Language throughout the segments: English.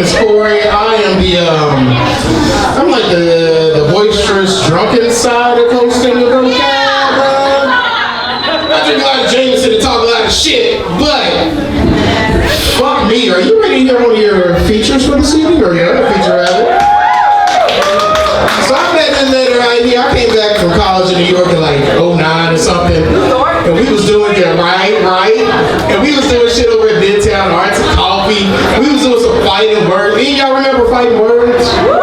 name is Corey. I am I'm like the boisterous, drunken side of hosting the Vocab. I drink a lot of Jameson and talk a lot of shit, but fuck me. Are you ready to hear one of your features for this evening, or your other feature rather? So I met this lady right here. I came back from college in New York in like '09 or something. And we was doing that, right? And we was doing shit over at Midtown, Arts and Coffee. We was doing some fighting words. Any of y'all remember fighting words? Oh,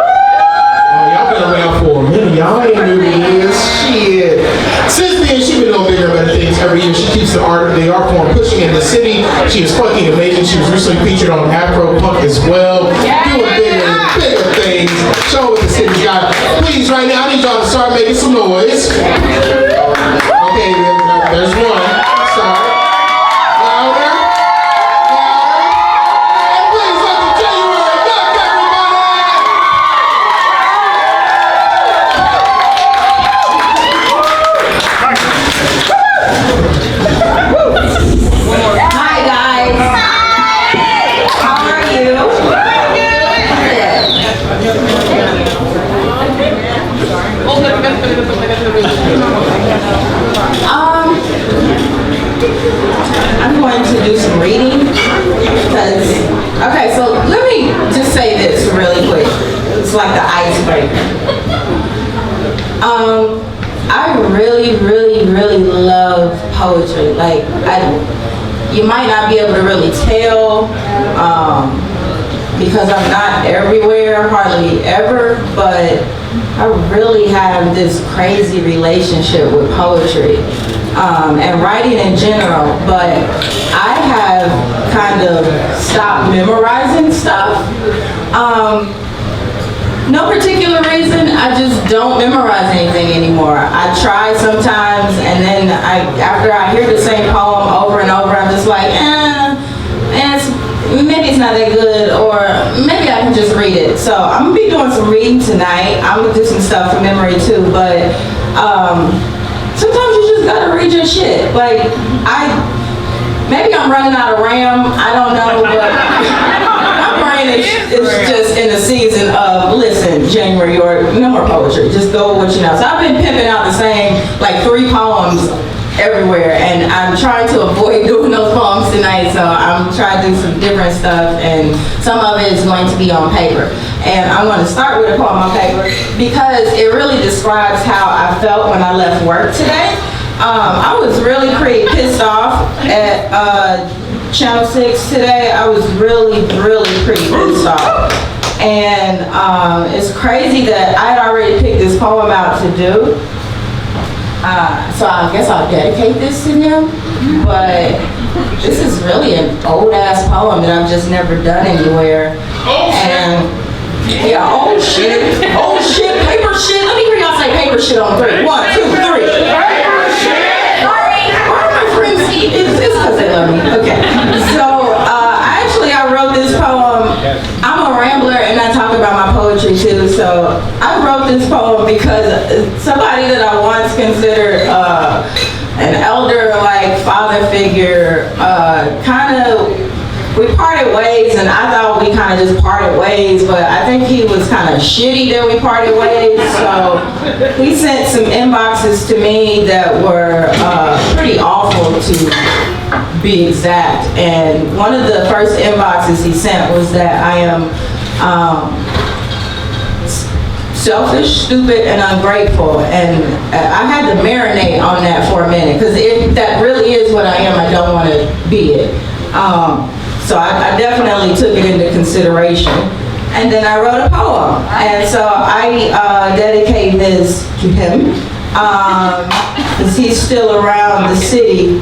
y'all been around for a minute. Y'all ain't new to this. Shit. Since then, she been doing bigger and better things every year. She keeps the art form pushing in the city. She is fucking amazing. She was recently featured on Afro Punk as well. Doing bigger things. Show what the city's got. Please, right now, I need y'all to start making some noise. Okay, there's one. Sorry. Louder. And please welcome Januarie. Duck, Hi guys. How are you? I'm going to do some reading because, okay, so let me just say this really quick. It's like the icebreaker. I really love poetry. Like, you might not be able to really tell because I'm not everywhere, hardly ever, but I really have this crazy relationship with poetry and writing in general, but I have kind of stopped memorizing stuff. No particular reason, I just don't memorize anything anymore. I try sometimes, and then after I hear the same poem over and over, I'm just like, maybe it's not that good, or maybe I can just read it. So I'm gonna be doing some reading tonight. I'm gonna do some stuff from memory too, but sometimes you just gotta read your shit. Like, maybe I'm running out of RAM, I don't know, but my brain is just in the season of, listen, January, no more poetry, just go with what you know. So I've been pimping out the same, like 3 poems everywhere, and I'm trying to avoid doing those poems tonight, so I'm trying to do some different stuff, and some of it is going to be on paper. And I'm going to start with a poem on paper because it really describes how I felt when I left work today. I was really pretty pissed off at Channel 6 today. I was really pretty pissed off. And it's crazy that I had already picked this poem out to do. So I guess I'll dedicate this to him, but this is really an old ass poem that I've just never done anywhere. And yeah, old shit, paper shit. Let me hear y'all say paper shit on 3. 1, 2, 3. Paper shit. Why are my friends? It's because they love me. Okay. So I wrote this poem. I'm a rambler and I talk about my poetry too. So I wrote this poem because somebody that I once considered an elder, like father figure, we parted ways, and I thought we kind of just parted ways, but I think he was kind of shitty that we parted ways. So he sent some inboxes to me that were pretty awful to be exact. And one of the first inboxes he sent was that I am selfish, stupid, and ungrateful. And I had to marinate on that for a minute, because if that really is what I am, I don't want to be it. So I definitely took it into consideration. And then I wrote a poem. And so I dedicate this to him, because he's still around the city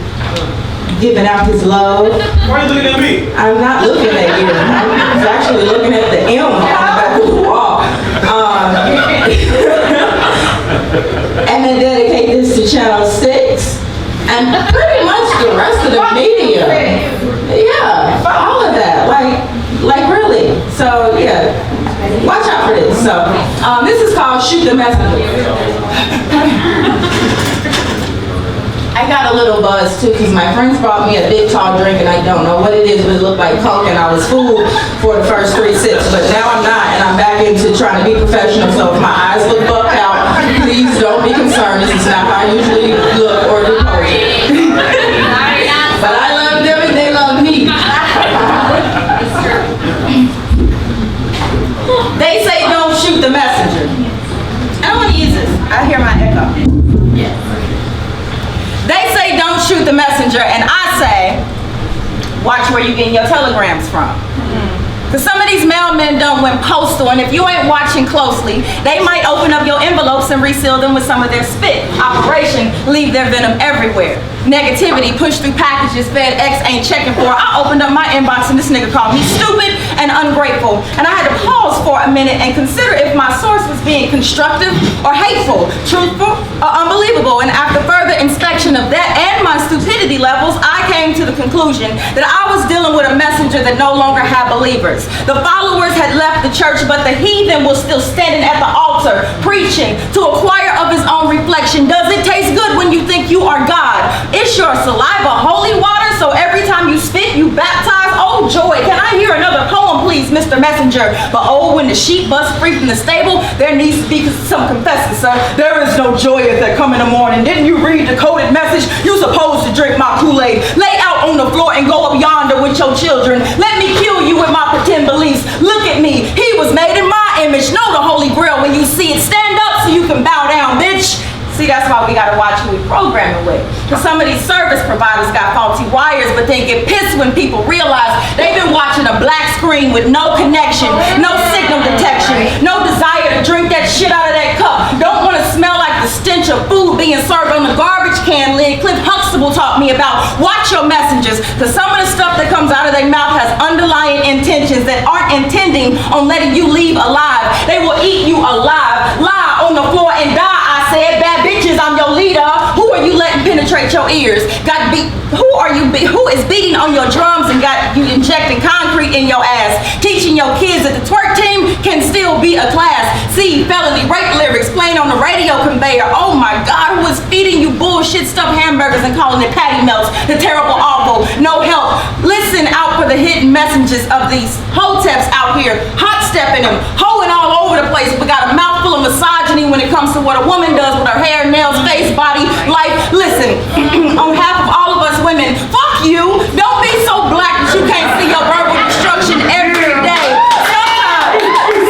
giving out his love. Why are you looking at me? I'm not looking at you. I was actually looking at the M on the back of the wall. And then dedicate this to Channel 6. And pretty much the rest of the media. Yeah, all of that. Like really. So yeah, watch out for this. So this is called Shoot the Messenger. I got a little buzz too because my friends brought me a big tall drink and I don't know what it is, but it looked like Coke and I was fooled for the first 3 sips. But now I'm not, and I'm back into trying to be professional. So if my eyes look bucked out, please don't be concerned. This is not how I usually look or do poetry. But I love them and they love me. They say don't shoot the messenger. I don't want to use this. I hear my echo. They say don't shoot the messenger, and I say watch where you're getting your telegrams from. Because some of these mailmen done went postal, and if you ain't watching closely, they might open up your envelopes and reseal them with some of their spit. Operation, leave their venom everywhere. Negativity, push through packages FedEx ain't checking for. I opened up my inbox and this nigga called me stupid and ungrateful. And I had to pause for a minute and consider if my source was being constructive or hateful, truthful or unbelievable. And after further inspection of that and my stupidity levels, I came to the conclusion that I was dealing with a messenger that no longer had believers. The followers had left the church, but the heathen was still standing at the altar, preaching to acquire of his own reflection. Does it taste good when you think you are God? Is your saliva holy water, so every time you spit, you baptize? Oh joy, can I hear another poem, please, Mr. Messenger? But oh, when the sheep bust free from the stable, there needs to be some confessing, sir. There is no joy at that come in the morning. Didn't you read the coded message? You supposed to drink my Kool-Aid. Lay out on the floor and go up yonder with your children. Let me kill you with my pretend beliefs. Look at me, he was made in my image. Know the Holy Grail when you see it. Stand up so you can bow down, bitch. See, that's why we gotta watch who we programming with. Because some of these service providers got faulty wires, but they get pissed when people realize they've been watching a black screen with no connection, no signal detection, no desire to drink that shit out of that cup. Don't want to smell like the stench of food being served on the garbage can lid. Cliff Huxtable taught me about. Watch your messengers, because some of the stuff that comes out of their mouth has underlying intentions that aren't intending on letting you leave alive. They will eat you alive, lie on the floor and die. I said, bad bitches, I'm your leader. Who are you letting penetrate your ears? Who is beating on your drums and got you injecting concrete in your ass? Teaching your kids that the twerk team can still be a class. See, felony rape lyrics playing on the radio conveyor. Oh my God, who is feeding you bullshit stuffed hamburgers and calling it patty melts? The terrible, awful, no help. Listen out for the hidden messages of these hoteps out here, hot stepping them, hoeing all over the place. We got a mouthful of misogyny when it comes to what a woman does with her hair, nails, face, body, life. Listen, on behalf of all of us women, fuck you. Don't be so black that you can't see your verbal destruction every day.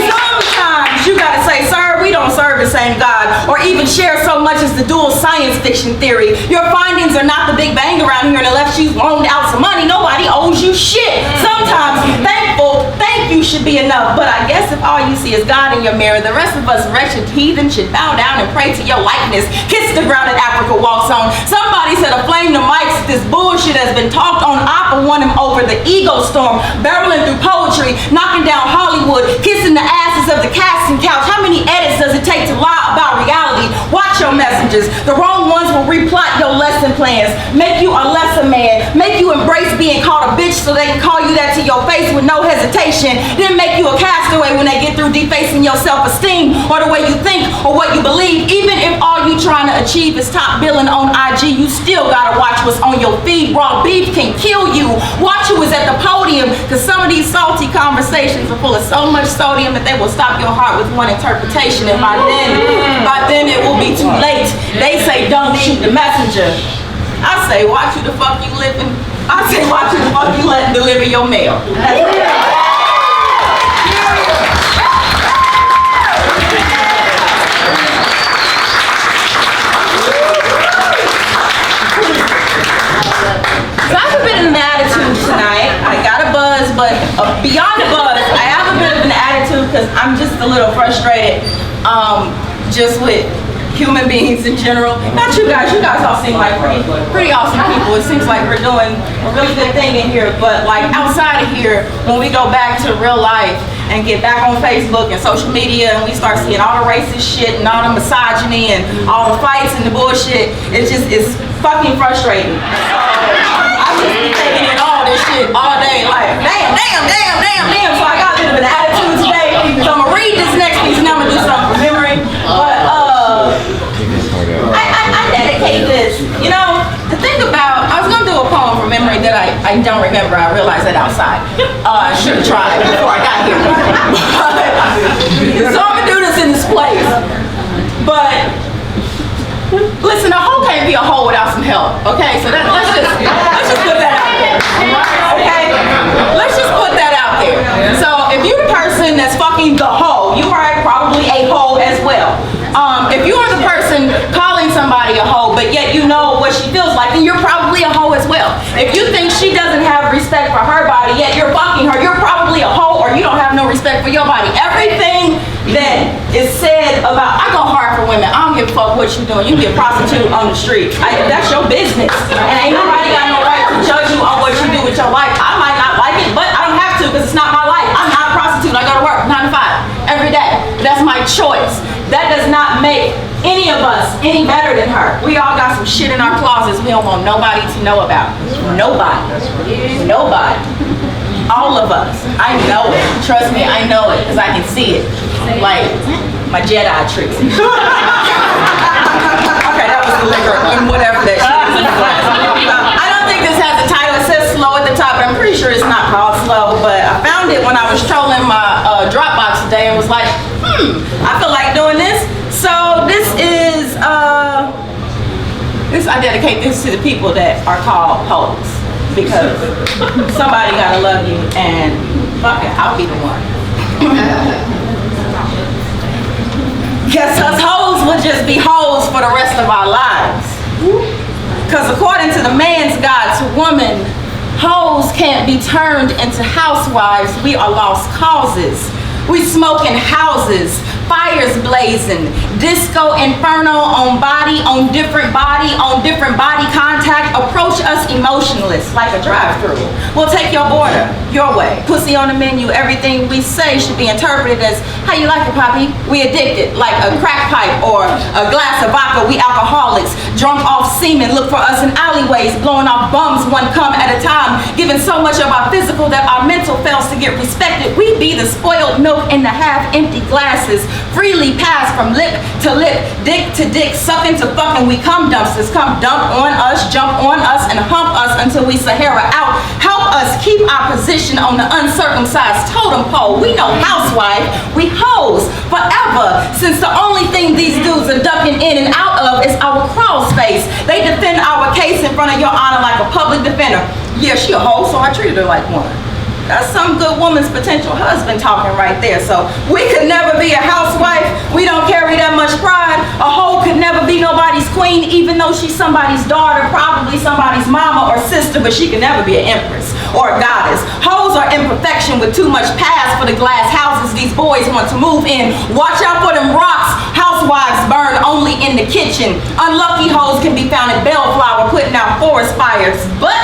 Sometimes you gotta say, sir, we don't serve the same God, or even share so much as the dual science fiction theory. Your findings are not the Big Bang around here, and unless you loaned out some money, nobody owes you shit. Sometimes thank you should be enough, but I guess if all you see is God in your mirror, the rest of us wretched heathen should bow down and pray to your likeness. Kiss the ground that Africa walks on. Somebody said aflame the mics, this bullshit has been talked on. I for one am over the ego storm, barreling through poetry, knocking down Hollywood, kissing the asses of the casting couch. How many edits does it take to lie about reality? Watch your messages. The wrong ones will replot your lesson plans, make you a lesser man, make you embrace being called a bitch so they can call you that to your face with no hesitation, then make you a castaway when they get through defacing your self-esteem or the way you think or what you believe. Even if all you trying to achieve is top billing on IG, you still gotta watch what's on your feed. Raw beef can kill you. Watch who is at the podium, because some of these salty conversations are full of so much sodium that they will stop your heart with one interpretation, and by then it will be too late. They say don't shoot the messenger. I say watch who the fuck you living. I say watch who the fuck you let deliver your mail. So I have a bit of an attitude tonight. I got a buzz, but beyond the buzz, I have a bit of an attitude because I'm just a little frustrated just with human beings in general. Not you guys all seem like pretty awesome people. It seems like we're doing a really good thing in here, but like outside of here, when we go back to real life and get back on Facebook and social media and we start seeing all the racist shit and all the misogyny and all the fights and the bullshit, it's fucking frustrating. I just be taking in all this shit all day, like damn. So I got a bit of an attitude today. So I'm gonna read this next piece and I'm gonna do something from memory. But I dedicate this, you know. remember. I realized that outside. I should have tried before I got here. So I'm gonna do this in this place. But listen, a hoe can't be a hoe without some help. Okay, so let's just put that out there. Okay, let's just put that out there. So if you're the person that's fucking the hoe, you are probably a hoe as well. If you are the person calling somebody a hoe, but yet you know what she feels like, then you're probably a hoe as well. If you think she doesn't have respect for her body, yet you're fucking her, you're probably a hoe, or you don't have no respect for your body. Everything that is said about, I go hard for women. I don't give a fuck what you're doing. You can be a prostitute on the street. That's your business. And ain't nobody got no right to judge you on what you do with your life. I might not like it, but I don't have to because it's not my life. I'm not a prostitute. I go to work 9 to 5 every day. That's my choice. That does not make any of us any better than her. We all got some shit in our closets we don't want nobody to know about. Nobody. Nobody. All of us. I know it. Trust me, I know it because I can see it. Like my Jedi tricks. Okay, that was the liquor and whatever that shit is in the glass. I don't think this has a title. It says slow at the top, but I'm pretty sure it's not called slow. But I found it when I was trolling my Dropbox today and was like, I feel like doing this. So this is I dedicate this to the people that are called hoes, because somebody gotta love you, and fuck it, I'll be the one. Guess us hoes will just be hoes for the rest of our lives. Because according to the man's guide to woman, hoes can't be turned into housewives. We are lost causes. We smoke in houses, fires blazing, disco inferno on different body contact. Approach us emotionless like a drive-through. We'll take your order your way. Pussy on the menu. Everything we say should be interpreted as how you like it, Poppy. We addicted like a crack pipe or a glass of vodka. We alcoholics, drunk off semen. Look for us in alleyways, blowing off bums one cum at a time. Giving so much of our physical that our mental fails to get respected. We be the spoiled milk in the half-empty glasses, freely pass from lip to lip, dick to dick, sucking to fucking. We come dumpsters, come dump on us, jump on us, and hump us until we Sahara out. Help us keep our position on the uncircumcised totem pole. We know housewife, we hoes forever, since the only thing these dudes are ducking in and out of is our crawl space. They defend our case in front of your honor like a public defender. Yeah, she a hoe, so I treated her like one. That's some good woman's potential husband talking right there. So we could never be a housewife. We don't carry that much pride. A hoe could never be nobody's queen, even though she's somebody's daughter, probably somebody's mama or sister, but she could never be an empress or a goddess. Hoes are imperfection with too much past for the glass houses these boys want to move in. Watch out for them rocks. Housewives burn only in the kitchen. Unlucky hoes can be found at Bellflower putting out forest fires, but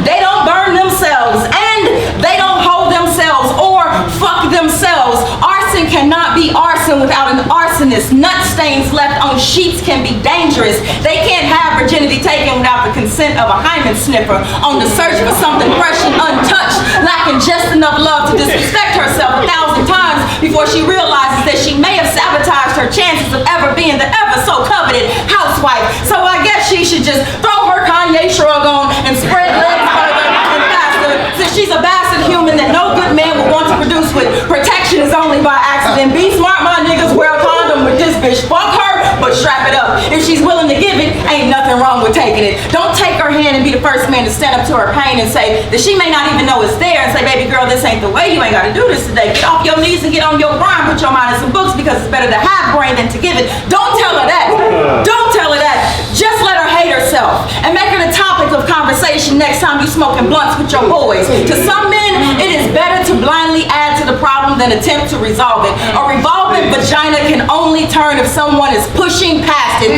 they don't burn themselves, and they don't hoe themselves or fuck themselves. Arson cannot be arson without an arsonist. Nut stains left on sheets can be dangerous. They can't have virginity taken without the consent of a hymen sniffer on the search for something fresh and untouched, lacking just enough love to disrespect herself 1,000 times before she realizes that she may have sabotaged her chances of ever being the ever so coveted housewife. So I guess she should just throw her Kanye shrug on and spread legs further and faster, since she's a bastard human that no good man would want to produce with. Protection is only by accident. Be smart, my niggas. Wear a condom with this bitch. Fuck her, but strap it up. If she's willing to give it, ain't nothing wrong with taking it. Don't take her hand and be the first man to stand up to her pain and say that she may not even know it's there, and say, baby girl, this ain't the way. You ain't got to do this today. Get off your knees and get on your grind. Put your mind in some books, because it's better to have brain than to give it. Don't tell her that. Don't tell her that. Just let her hate herself and make her the topic of conversation next time you smoking blunts with your boys. To some men, it is better to blindly add to the problem than attempt to resolve it. A revolving vagina can only turn if someone is pushing past it,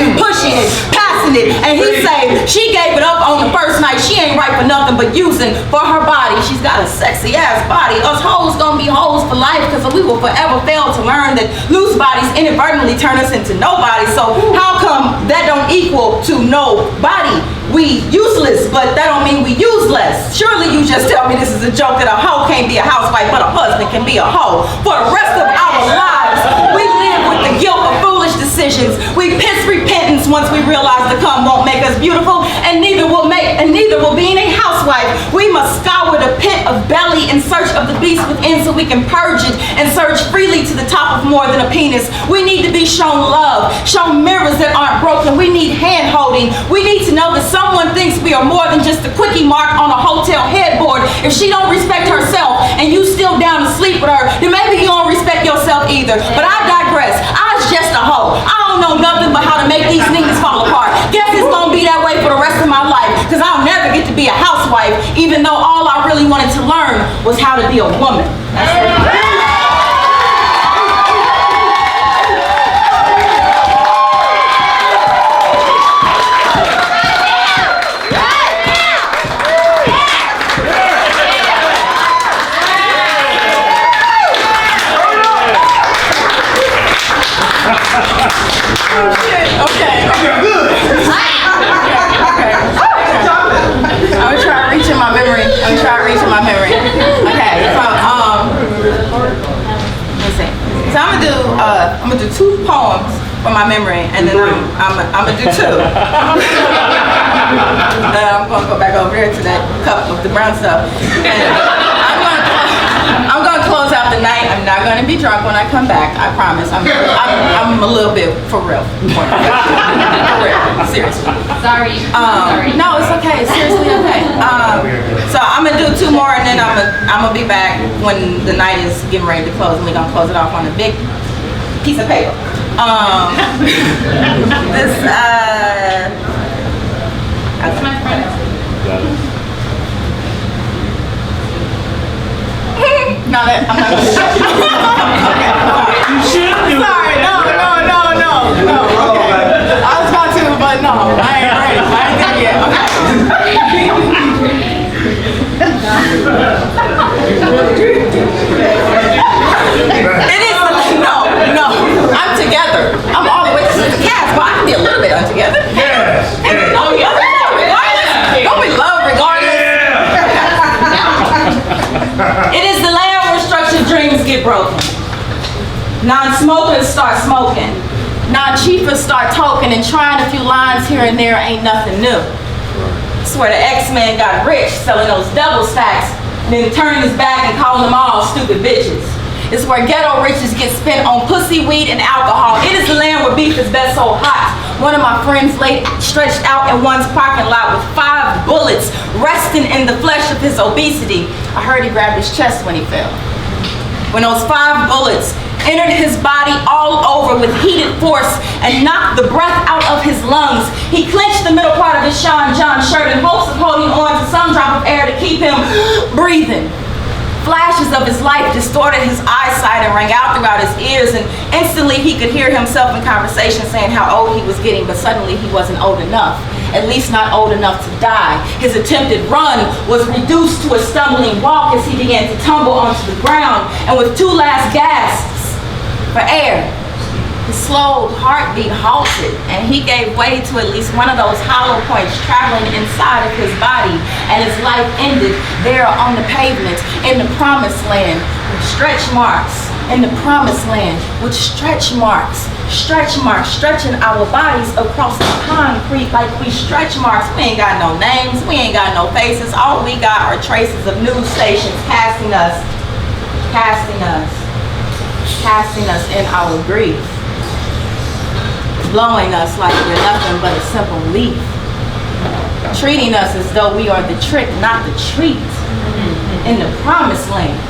passing it. And he say she gave it up on the first night. She ain't right for nothing but using for her body. She's got a sexy ass body. Us hoes gonna be hoes for life, because we will forever fail to learn that loose bodies inadvertently turn us into nobody. So how come that don't equal to nobody? We useless, but that don't mean we useless. Surely you just tell me this is a joke that a hoe can't be a housewife, but a husband can be a hoe. For the rest of our lives, we live with the guilt of foolish decisions decisions. We piss repentance once we realize the cum won't make us beautiful, and neither will being a housewife. We must scour the pit of belly in search of the beast within so we can purge it and surge freely to the top of more than a penis. We need to be shown love, shown mirrors that aren't broken. We need hand holding. We need to know that someone thinks we are more than just a quickie mark on a hotel headboard. If she don't respect herself and you still down to sleep with her, then maybe you don't respect yourself either. But I digress. I was just a hoe. I don't know nothing but how to make these niggas fall apart. Guess it's gonna be that way for the rest of my life, because I'll never get to be a housewife, even though all I really wanted to learn was how to be a woman. I'm gonna do 2 poems from my memory, and then I'm gonna do 2. I'm gonna go back over there to that cup of the brown stuff. And I'm gonna close out the night. I'm not gonna be drunk when I come back. I promise. I'm a little bit for real. For real. Seriously. Sorry. No, it's okay. It's seriously okay. So I'm gonna do 2 more, and then I'm gonna be back when the night is getting ready to close, and we're gonna close it off on a big piece of paper. That's my friend. No, I'm not gonna do that. Okay. You should do it. Sorry, no. Okay. I was about to, but no, I ain't ready. I ain't there yet. It is no. I'm together. I'm all the way to the cast, but I can be a little bit untogether. Yes. Oh yeah. Don't we love regardless? It is the land where structured dreams get broken. Non-smokers start smoking. Non-chiefers start token, and trying a few lines here and there ain't nothing new. It's where the X-Men got rich selling those double stacks, and then turning his back and calling them all stupid bitches. It's where ghetto riches get spent on pussy, weed, and alcohol. It is the land where beef is best sold hot. One of my friends lay stretched out in one's parking lot with 5 bullets resting in the flesh of his obesity. I heard he grabbed his chest when he fell. When those 5 bullets entered his body all over with heated force and knocked the breath out of his lungs, he clenched the middle part of his Sean John shirt in hopes of holding on to some drop of air to keep him breathing. Flashes of his life distorted his eyesight and rang out throughout his ears, and instantly he could hear himself in conversation saying how old he was getting, but suddenly he wasn't old enough, at least not old enough to die. His attempted run was reduced to a stumbling walk as he began to tumble onto the ground, and with 2 last gasps for air, his slowed heartbeat halted, and he gave way to at least one of those hollow points traveling inside of his body, and his life ended there on the pavement in the promised land with stretch marks, in the promised land with stretch marks, stretching our bodies across the concrete like we stretch marks. We ain't got no names, we ain't got no faces, all we got are traces of news stations casting us in our grief, blowing us like we're nothing but a simple leaf, treating us as though we are the trick, not the treat. In the promised land,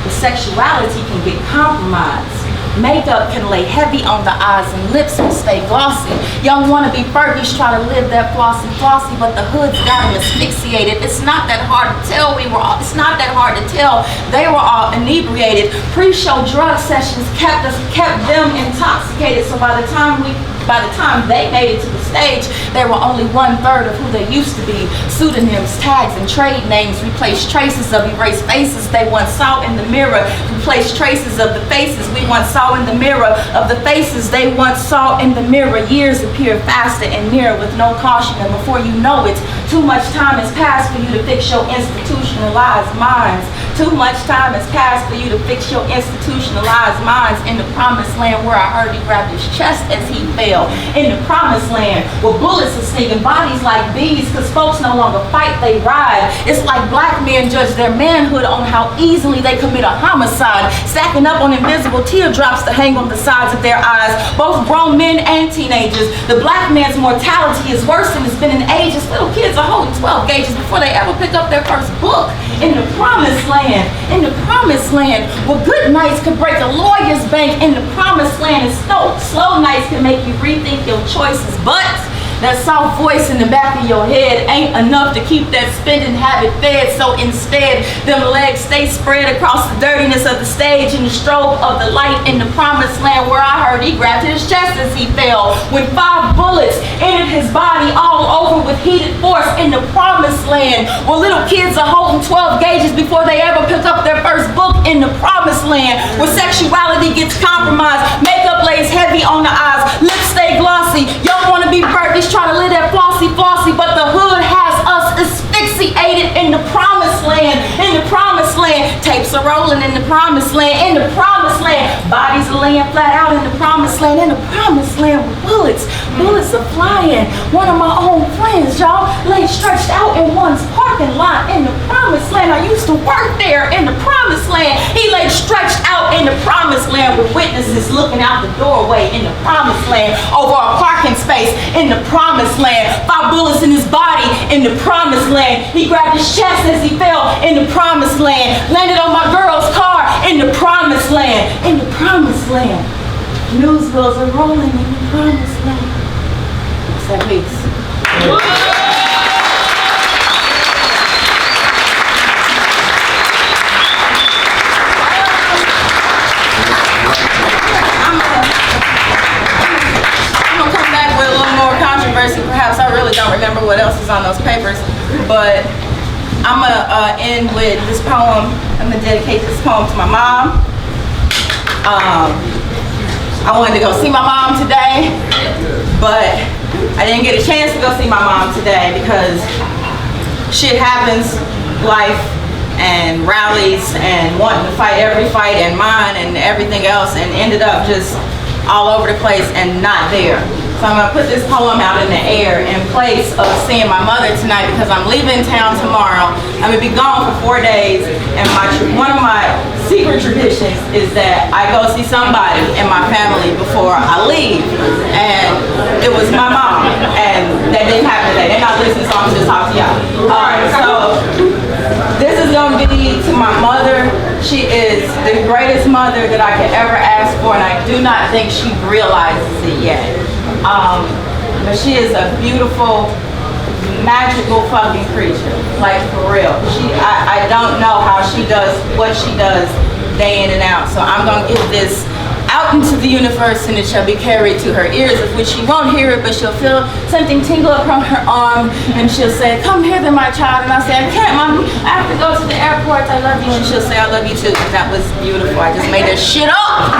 the sexuality can get compromised. Makeup can lay heavy on the eyes and lips will stay glossy. Young wannabe Fergies try to live that flossy, but the hood's got them asphyxiated. It's not that hard to tell they were all inebriated. Pre-show drug sessions kept them intoxicated, so by the time they made it to the stage, they were only 1/3 of who they used to be. Pseudonyms, tags, and trade names replaced traces of erased faces they once saw in the mirror. replace traces of the faces we once saw in the mirror, of the faces they once saw in the mirror. Years appear faster and nearer with no caution, and before you know it, too much time has passed for you to fix your institutionalized minds. Too much time has passed for you to fix your institutionalized minds in the promised land where I heard he grabbed his chest as he fell. In the promised land where bullets are stinging bodies like bees because folks no longer fight, they ride. It's like black men judge their manhood on how easily they commit a homicide, stacking up on invisible teardrops to hang on the sides of their eyes. Both grown men and teenagers. The black man's mortality is worse than it's been in ages. Little kids are holding 12 gauges before they ever pick up their first book. In the promised land, in the promised land, where good nights could break a lawyer's bank. In the promised land, and slow nights can make you rethink your choices. But that soft voice in the back of your head ain't enough to keep that spending habit fed. So instead, them legs stay spread across the dirtiness of the stage in the strobe of the light in the promised land where I heard he grabbed his chest as he fell. When 5 bullets entered his body all over with heated force in the promised land where little kids are holding 12 gauges before they ever pick up their first book. In the promised land where sexuality gets compromised, makeup lays heavy on the eyes, lips stay glossy, young wanna be Berkeley's try to live that flossy, but the hood has us asphyxiated in the promised land. In the promised land, tapes are rolling in the promised land. In the promised land, bodies are laying flat out in the promised land. In the promised land, bullets are flying. One of my own friends, y'all, lay stretched out in one's parking lot. In the promised land, I used to work there. In the promised land, he lay stretched out in the promised land with witnesses looking out the doorway. In the promised land, over a parking space. In the promised land, 5 bullets in his body. In the promised land, he grabbed his chest as he fell. In the promised land, landed on my girl's car. In the promised land, in the promised land, news bills are rolling in the promised land. Say peace. Perhaps I really don't remember what else is on those papers, but I'm gonna end with this poem. I'm gonna dedicate this poem to my mom. I wanted to go see my mom today, but I didn't get a chance to go see my mom today because shit happens, life and rallies and wanting to fight every fight and mine and everything else, and ended up just all over the place and not there. So I'm gonna put this poem out in the air in place of seeing my mother tonight because I'm leaving town tomorrow. I'm gonna be gone for 4 days, and one of my secret traditions is that I go see somebody in my family before I leave, and it was my mom, and that didn't happen today. They're not listening, so I'm just talk to y'all. Alright, so this is gonna be to my mother. She is the greatest mother that I could ever ask for, and I do not think she realizes it yet. But she is a beautiful, magical fucking creature, like for real. I don't know how she does what she does day in and out. So I'm gonna give this out into the universe, and it shall be carried to her ears, of which she won't hear it, but she'll feel something tingle up from her arm, and she'll say, "Come here then, my child." And I say, "I can't, Mommy. I have to go to the airport. I love you." And she'll say, "I love you too." That was beautiful. I just made that shit up.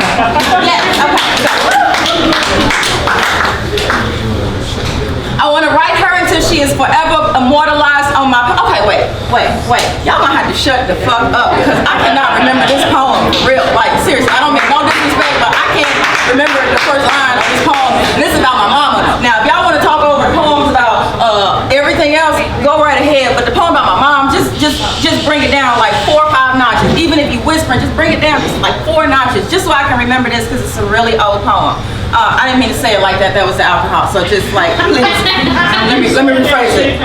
Yeah. Okay. I want to write her until she is forever immortalized on my... Okay, wait. Y'all gonna have to shut the fuck up because I cannot remember this poem for real. Like, seriously, I don't mean no disrespect, but I can't remember the first line of this poem. And this is about my mama. Now, if y'all want to talk over poems about everything else, go right ahead. But the poem about my mom, just bring it down like 4 or 5 notches. Even if you whispering, just bring it down just like 4 notches, just so I can remember this because it's a really old poem. I didn't mean to say it like that. That was the alcohol. So just like, please, let me rephrase it.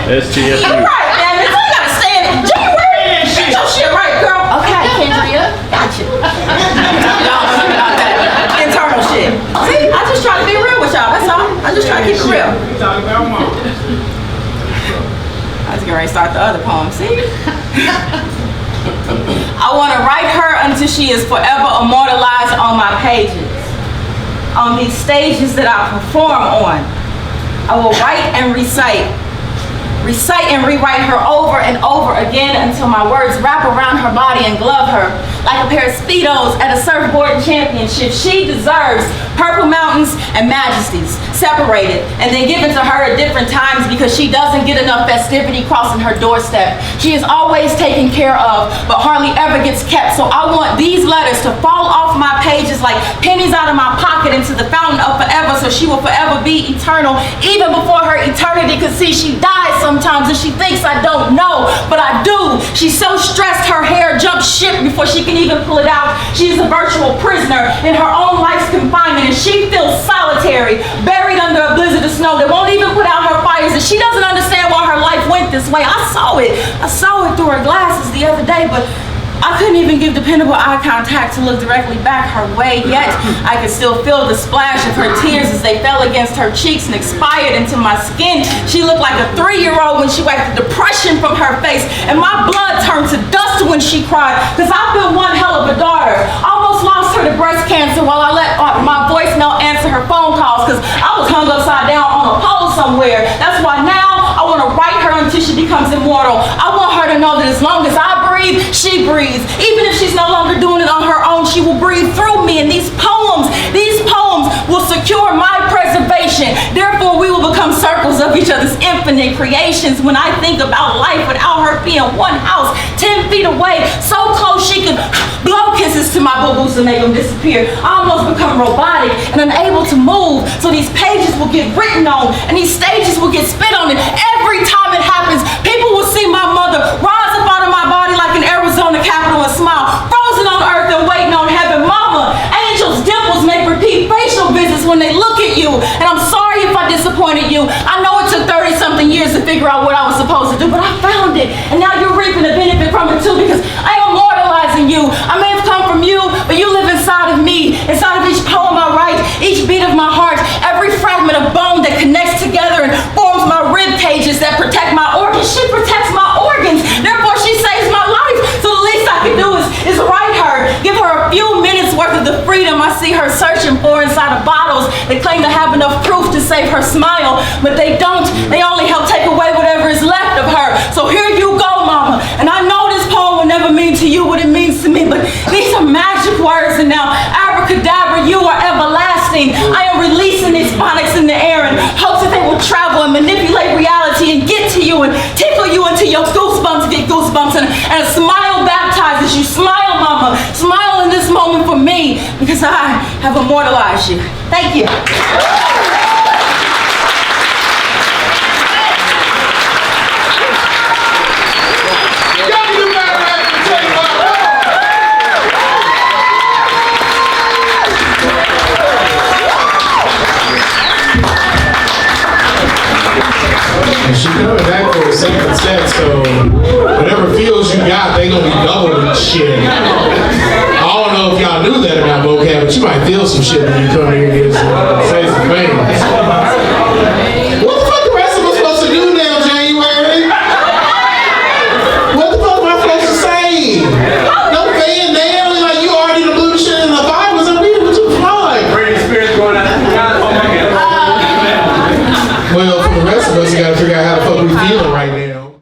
STFU. Right, man. You gotta stay in January. Get your shit right, girl. Okay, Kendria. Gotcha. Y'all know about that internal shit. See, I just try to be real with y'all. That's all. I just try to keep it real. I was getting ready to start the other poem. See? I want to write her until she is forever immortalized on my pages. On these stages that I perform on, I will write and recite recite and rewrite her over and over again until my words wrap around her body and glove her like a pair of Speedos at a surfboard championship. She deserves purple mountains and majesties separated and then given to her at different times because she doesn't get enough festivity crossing her doorstep. She is always taken care of but hardly ever gets kept. So I want these letters to fall off my pages like pennies out of my pocket into the fountain of forever, so she will forever be eternal even before her eternity. Cause see, she dies sometimes and she thinks I don't know, but I do. She's so stressed her hair jumps ship before she can even pull it out. She's a virtual prisoner in her own life's confinement and she feels solitary, buried under a blizzard of snow that won't even put out her fires, and she doesn't understand why her life went this way. I saw it through her glasses the other day, but I couldn't even give dependable eye contact to look directly back her way, yet I could still feel the splash of her tears as they fell against her cheeks and expired into my skin. She looked like a 3-year-old when she wiped the depression from her face, and my blood turned to dust when she cried, because I've been one hell of a daughter. Almost lost her to breast cancer while I let my voicemail answer her phone calls, because I was hung upside down on a pole somewhere. That's why now I want to write her until she becomes immortal. I want her to know that as long as I breathe, she breathes. Even if she's no longer doing it on her own, she will breathe through me. And these poems will secure my preservation. Therefore, we will become circles of each other's infinite creations. When I think about life without her being one house, 10 feet away, so close she could blow kisses to my boo-boos and make them disappear, I almost become robotic and unable to move. So these pages will get written on and these stages will get spit on. And every time it happens, people will see my mother rise up out of my body like an Arizona Capitol and smile, frozen on earth and waiting on heaven. Mama, angels' dimples make repeat facial visits when they look at you. And I'm sorry if I disappointed you. I know it took 30-something years to figure out what I was supposed to do, but I found it. And now you're reaping the benefit from it too, because I am immortalizing you. I may have come from you, but you live inside of me. Inside of each poem I write, each beat of my heart, every fragment of bone that connects together and forms my rib cages that protect my organs. She protects my organs. Therefore, she saves my life. So the least I can do is write her. Give her a few minutes worth of the freedom I see her searching for inside of bottles that claim to have enough proof to save her smile, but they don't. They only help take away whatever is left of her. So here you go, mama. And I know this poem will never mean to you what it means to me, but these are magic words, and now abracadabra, you are everlasting. I am releasing these phonics in the air in hopes that they will travel and manipulate reality and get to you and tickle you until your goosebumps get goosebumps, and a smile baptizes you. Smile, mama. Smile in this moment for me, because I have immortalized you. Thank you. And she coming back for a second set, so whatever feels you got, they gonna be doubling shit. I don't know if y'all knew that about vocab, but you might feel some shit when you come here and say some things. What the fuck the rest of us supposed to do now, January? What the fuck am I supposed to say? No fan down, like you already blew the shit in the fire. What's up here? What you flying? Brady Spirit's going out. Well, for the rest of us, you gotta figure out how the fuck we feeling right now.